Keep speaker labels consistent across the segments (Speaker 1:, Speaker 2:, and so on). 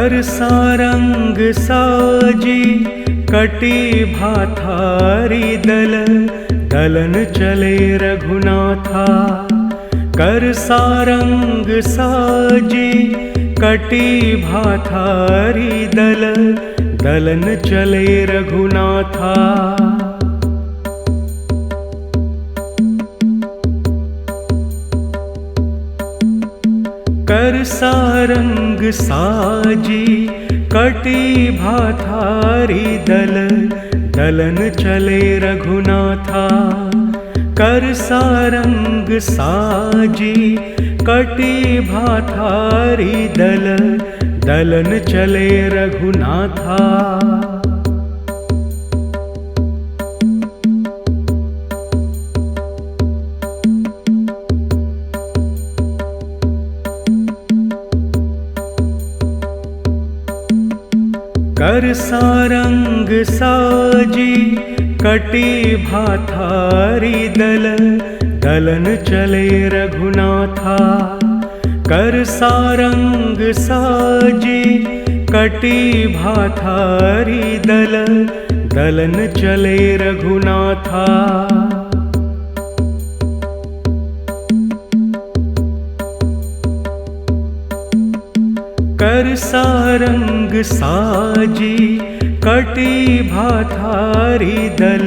Speaker 1: कर सारंग साजी कटी भाथारी दल, दलन चले रघुनाथा। कर सारंग साजी कटी भाथारी दल, दलन चले रघुनाथा। कर सारंग साजी कटी भाथारी दल, दलन चले रघुनाथा। कर सारंग साजी कटी भाथारी दल, दलन चले रघुनाथा। कर सारंग साजी कटी भाथारी दल, दलन चले रघुनाथा। कर सारंग साजी कटी भाथारी दल, दलन चले रघुनाथा। कर सारंग साजी कटी भाथारी दल,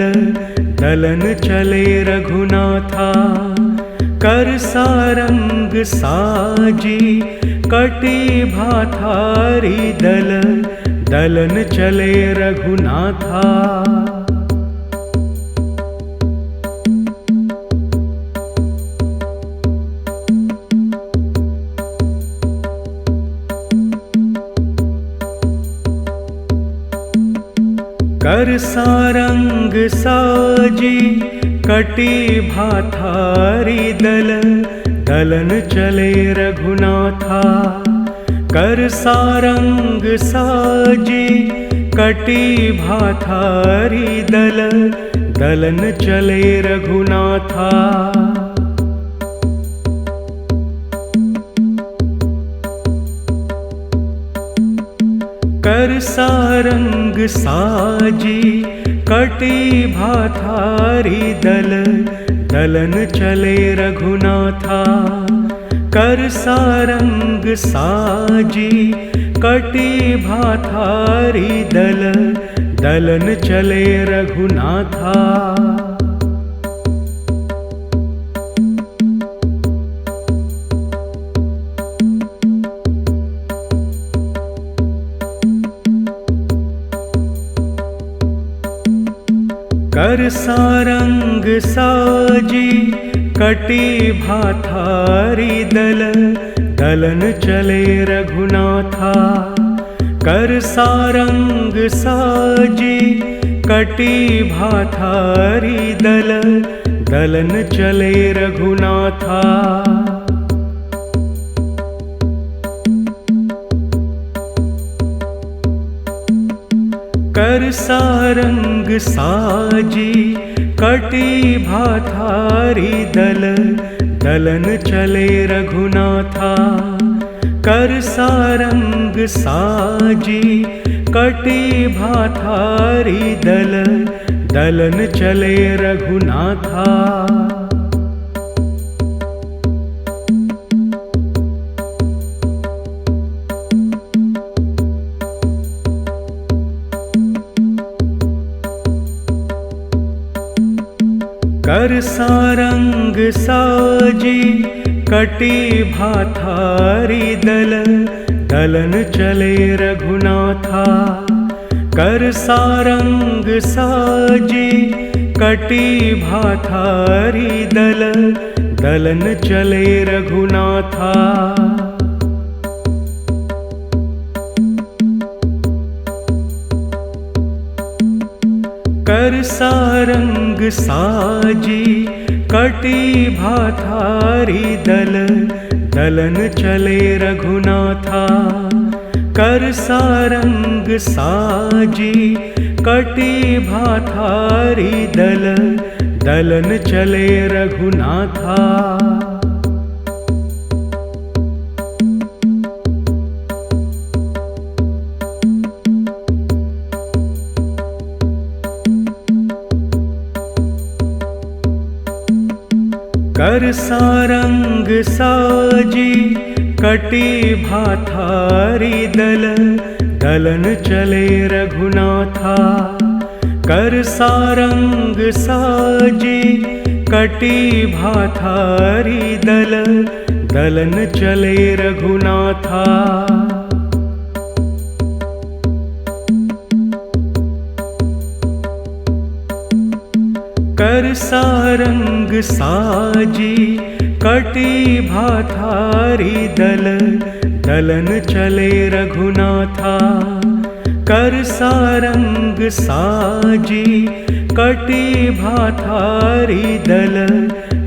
Speaker 1: दलन चले रघुनाथा। कर सारंग साजी कटी भाथारी दल, दलन चले रघुनाथा। कर सारंग साजी कटी भाथारी दल, दलन चले रघुनाथा। कर सारंग साजी कटी भाथारी दल, दलन चले रघुनाथा। कर सारंग साजी कटी भाथारी दल, दलन चले रघुनाथा। कर सारंग साजी कटी भाथारी दल, दलन चले रघुनाथा। कर सारंग साजी कटी भाथारी दल, दलन चले रघुनाथा। कर सारंग साजी कटी भाथारी दल, दलन चले रघुनाथा। कर सारंग साजी कटी भाथारी दल, दलन चले रघुनाथा। कर सारंग साजी कटी भाथारी दल, दलन चले रघुनाथा। कर सारंग साजी कटी भाथारी दल, दलन चले रघुनाथा। कर सारंग साजी कटी भाथारी दल, दलन चले रघुनाथा। कर सारंग साजी कटी भाथारी दल, दलन चले रघुनाथा। कर सारंग साजी कटी भाथारी दल, दलन चले रघुनाथा। कर सारंग साजी कटी भाथारी दल, दलन चले रघुनाथा। कर सारंग साजी कटी भाथारी दल, दलन चले रघुनाथा। कर सारंग साजी कटी भाथारी दल, दलन चले रघुनाथा। कर सारंग साजी कटी भाथारी दल,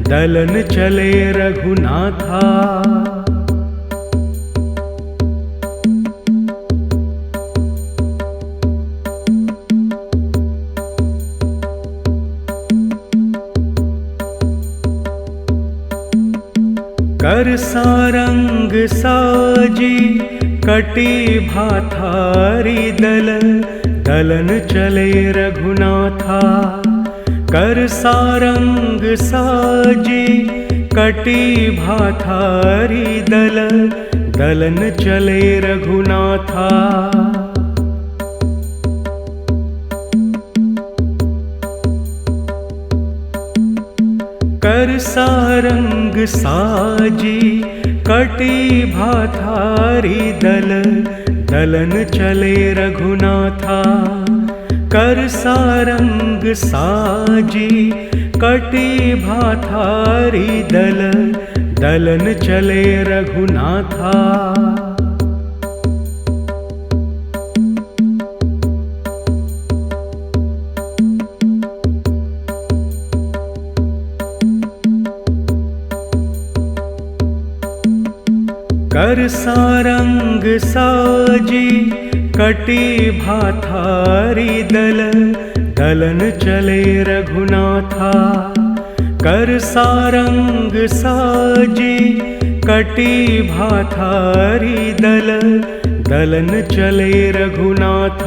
Speaker 1: दलन चले रघुनाथा। कर सारंग साजी कटी भाथारी दल, दलन चले रघुनाथा। कर सारंग साजी कटी भाथारी दल, दलन चले रघुनाथा। कर सारंग साजी कटी भाथारी दल, दलन चले रघुनाथा। कर सारंग साजी कटी भाथारी दल, दलन चले रघुनाथा। कर सारंग साजी कटी भाथारी दल, दलन चले रघुनाथा। कर सारंग साजी कटी भाथारी दल, दलन चले रघुनाथा।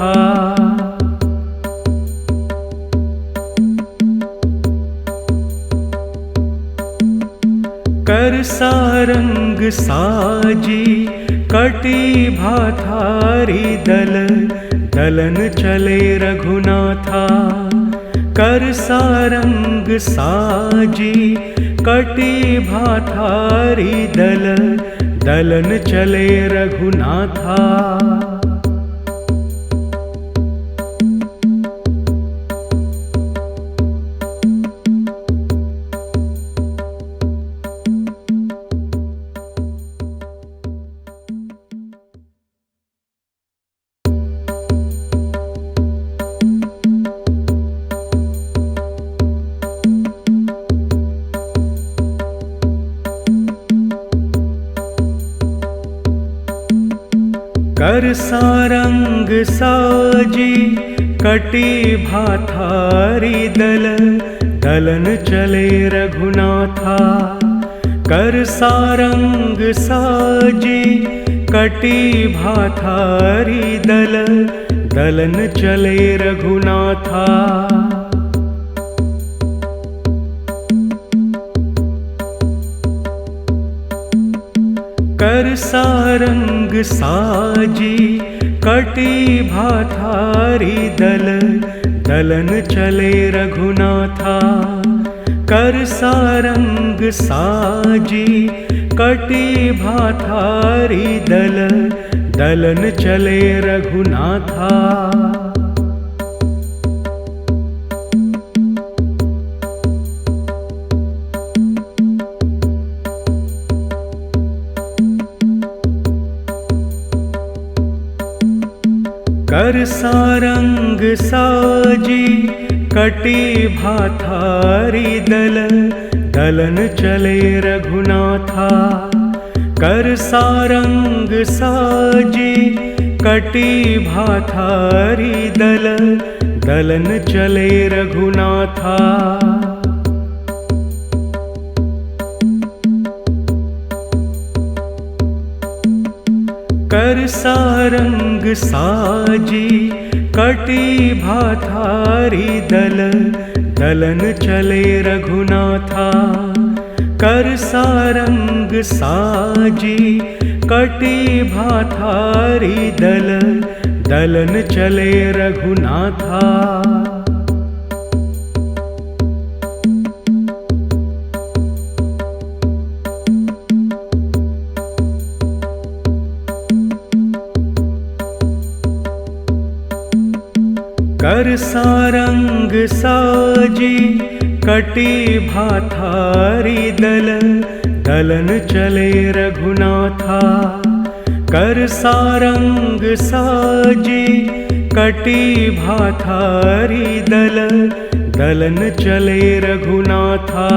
Speaker 1: कर सारंग साजी कटी भाथारी दल, दलन चले रघुनाथा। कर सारंग साजी कटी भाथारी दल, दलन चले रघुनाथा। कर सारंग साजी कटी भाथारी दल, दलन चले रघुनाथा। कर सारंग साजी कटी भाथारी दल, दलन चले रघुनाथा। कर सारंग साजी कटी भाथारी दल, दलन चले रघुनाथा। कर सारंग साजी कटी भाथारी दल, दलन चले रघुनाथा। कर सारंग साजी कटी भाथारी दल, दलन चले रघुनाथा। कर सारंग साजी कटी भाथारी दल, दलन चले रघुनाथा। कर सारंग साजी कटी भाथारी दल, दलन चले रघुनाथा। कर सारंग साजी कटी भाथारी दल, दलन चले रघुनाथा। कर सारंग साजी कटी भाथारी दल, दलन चले रघुनाथा। कर सारंग साजी कटी भाथारी दल, दलन चले रघुनाथा।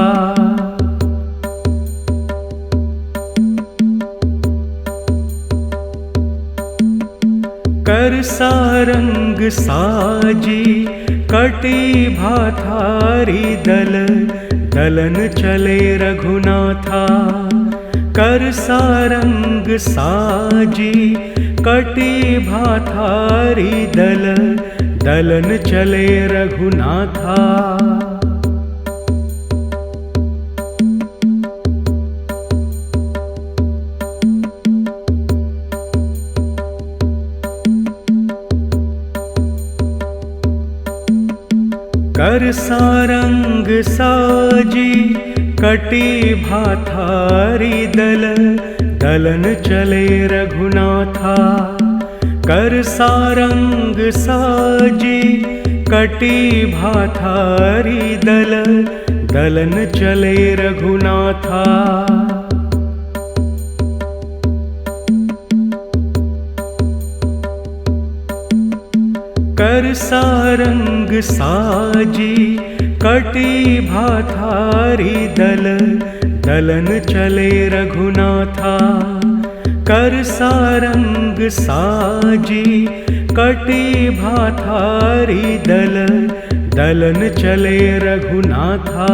Speaker 1: कर सारंग साजी कटी भाथारी दल, दलन चले रघुनाथा। कर सारंग साजी कटी भाथारी दल, दलन चले रघुनाथा। कर सारंग साजी कटी भाथारी दल, दलन चले रघुनाथा। कर सारंग साजी कटी भाथारी दल, दलन चले रघुनाथा। कर सारंग साजी कटी भाथारी दल, दलन चले रघुनाथा। कर सारंग साजी कटी भाथारी दल, दलन चले रघुनाथा।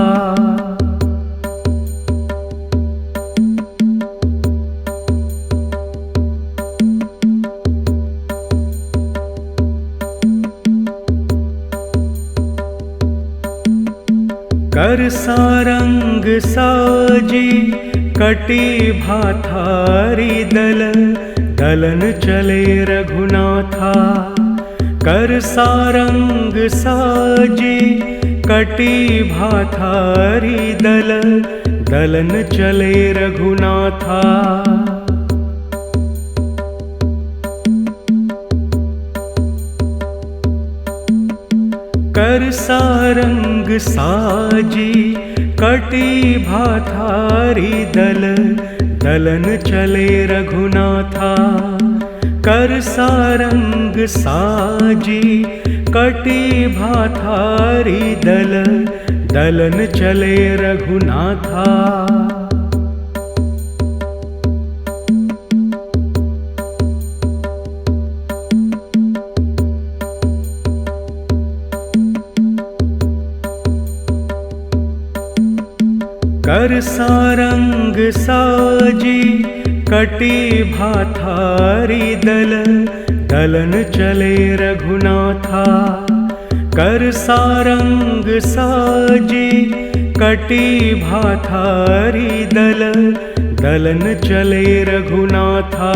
Speaker 1: कर सारंग साजी कटी भाथारी दल, दलन चले रघुनाथा। कर सारंग साजी कटी भाथारी दल, दलन चले रघुनाथा। कर सारंग साजी कटी भाथारी दल, दलन चले रघुनाथा। कर सारंग साजी कटी भाथारी दल, दलन चले रघुनाथा। कर सारंग साजी कटी भाथारी दल, दलन चले रघुनाथा। कर सारंग साजी कटी भाथारी दल, दलन चले रघुनाथा।